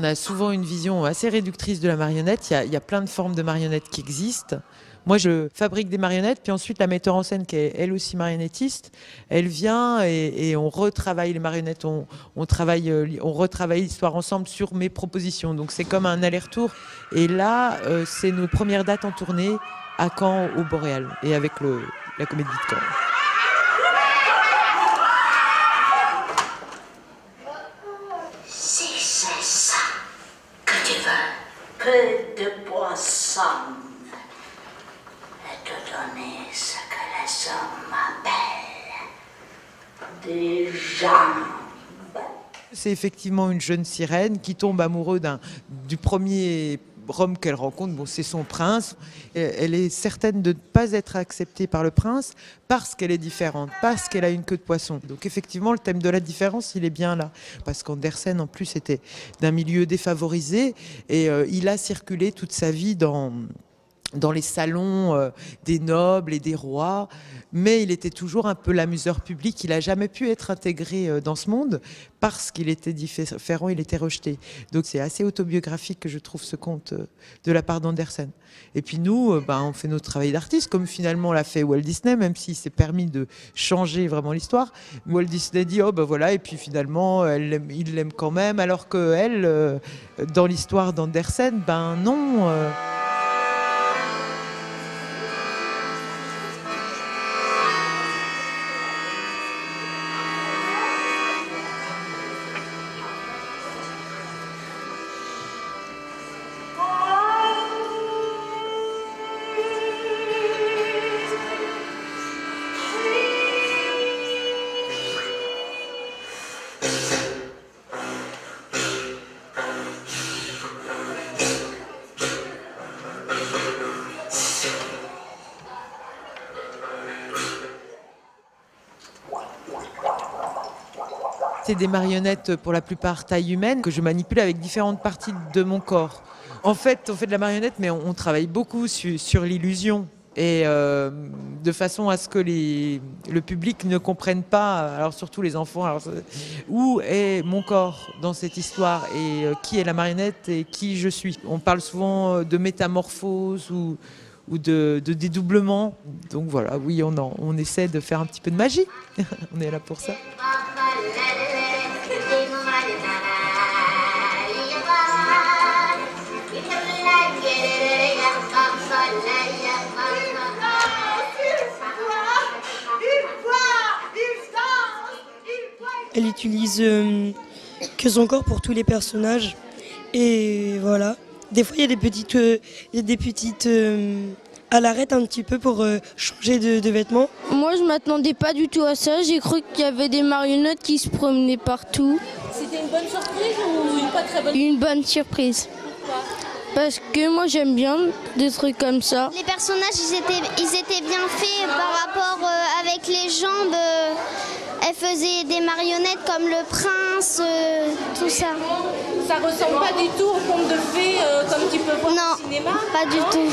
On a souvent une vision assez réductrice de la marionnette. Il y a plein de formes de marionnettes qui existent. Moi, je fabrique des marionnettes, puis ensuite la metteur en scène, qui est elle aussi marionnettiste, elle vient et on retravaille les marionnettes, on retravaille l'histoire ensemble sur mes propositions. Donc c'est comme un aller-retour. Et là, c'est nos premières dates en tournée à Caen, au Boréal, et avec la Comédie de Caen. Si c'est ça que tu veux, peu de poissons. Et te donner ce que les hommes appellent des jambes. C'est effectivement une jeune sirène qui tombe amoureuse du premier homme qu'elle rencontre. Bon, c'est son prince. Elle est certaine de ne pas être acceptée par le prince parce qu'elle est différente, parce qu'elle a une queue de poisson. Donc effectivement, le thème de la différence, il est bien là. Parce qu'Andersen, en plus, était d'un milieu défavorisé et il a circulé toute sa vie dans les salons des nobles et des rois, mais il était toujours un peu l'amuseur public. Il n'a jamais pu être intégré dans ce monde parce qu'il était différent, il était rejeté. Donc c'est assez autobiographique que je trouve ce conte de la part d'Andersen. Et puis nous, on fait notre travail d'artiste, comme finalement l'a fait Walt Disney, même s'il s'est permis de changer vraiment l'histoire. Walt Disney dit, voilà, et puis finalement, il l'aime quand même, alors qu'elle, dans l'histoire d'Andersen, non... C'est des marionnettes pour la plupart taille humaine que je manipule avec différentes parties de mon corps. En fait, on fait de la marionnette, mais on travaille beaucoup sur l'illusion. Et de façon à ce que le public ne comprenne pas, alors surtout les enfants, où est mon corps dans cette histoire et qui est la marionnette et qui je suis. On parle souvent de métamorphose ou de dédoublement. Donc voilà, oui, on essaie de faire un petit peu de magie. On est là pour ça. Elle utilise que son corps pour tous les personnages. Et voilà. Des fois, il y a des petites à l'arrêt un petit peu pour changer de vêtements. Moi, je m'attendais pas du tout à ça. J'ai cru qu'il y avait des marionnettes qui se promenaient partout. C'était une bonne surprise ou une pas très bonne? Une bonne surprise. Pourquoi? Parce que moi, j'aime bien des trucs comme ça. Les personnages, ils étaient bien faits par rapport avec les jambes. Elle faisait des marionnettes comme le prince, tout ça. Ça ressemble pas du tout au conte de fées comme tu peux voir au cinéma? Non, pas du tout.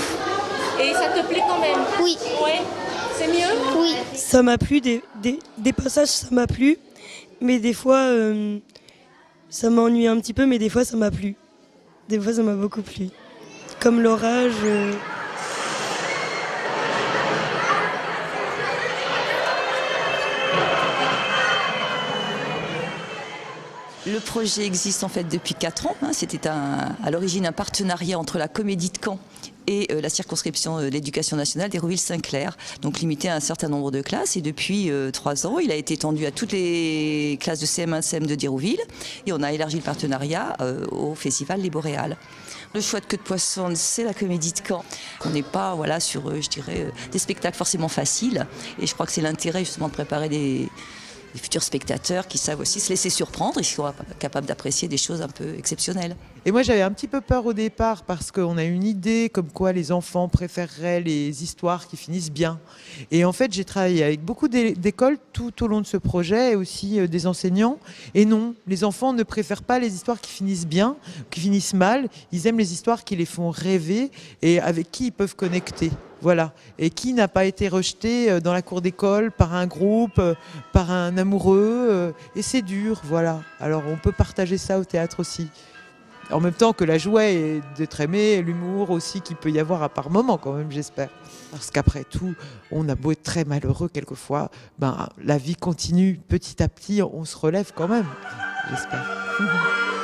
Et ça te plaît quand même? Oui. Ouais. C'est mieux? Oui. Ça m'a plu, des passages ça m'a plu, mais des fois ça m'ennuie un petit peu, mais des fois ça m'a plu. Des fois ça m'a beaucoup plu. Comme l'orage. Le projet existe en fait depuis 4 ans. C'était à l'origine un partenariat entre la Comédie de Caen et la circonscription de l'éducation nationale d'Hérouville-Saint-Clair, donc limité à un certain nombre de classes. Et depuis 3 ans, il a été étendu à toutes les classes de CM1, CM2 d'Hérouville. Et on a élargi le partenariat au festival Les Boréales. Le choix de queue de poisson, c'est la Comédie de Caen. On n'est pas sur, je dirais, des spectacles forcément faciles. Et je crois que c'est l'intérêt justement de préparer des futurs spectateurs qui savent aussi se laisser surprendre et qui sont capables d'apprécier des choses un peu exceptionnelles. Et moi, j'avais un petit peu peur au départ parce qu'on a une idée comme quoi les enfants préféreraient les histoires qui finissent bien. Et en fait, j'ai travaillé avec beaucoup d'écoles tout au long de ce projet et aussi des enseignants. Et non, les enfants ne préfèrent pas les histoires qui finissent bien, qui finissent mal. Ils aiment les histoires qui les font rêver et avec qui ils peuvent connecter. Voilà. Et qui n'a pas été rejeté dans la cour d'école par un groupe, par un amoureux. Et c'est dur, voilà. Alors on peut partager ça au théâtre aussi. En même temps que la joie est d'être aimé, et l'humour aussi qu'il peut y avoir à par moment quand même, j'espère. Parce qu'après tout, on a beau être très malheureux quelquefois, la vie continue petit à petit, on se relève quand même, j'espère.